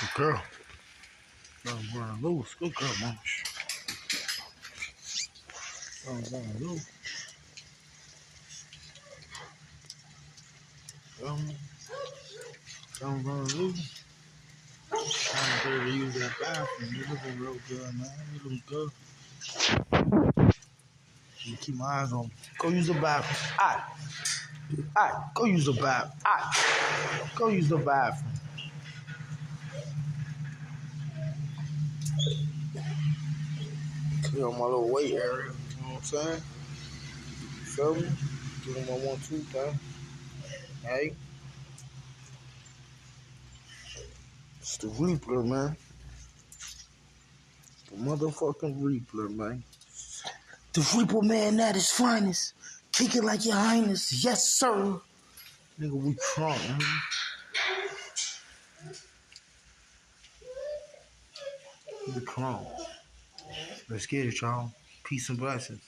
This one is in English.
Good girl. Run loose. Good girl, man. Run loose. Don't run loose. Trying to better use that bathroom. You looking real good, man. You look good. You keep my eyes on. Go use the bathroom. Alright, go use the bathroom. Alright, go use the bathroom. Clear my little weight area. You know what I'm saying? Feel me? Give him my 1-2 thing. Hey. It's the Reaper, man. The motherfucking Reaper, man. The Reaper man at his finest. Kick it like your highness. Yes, sir. Nigga, we crunk, man. We crunk. Let's get it, y'all. Peace and blessings.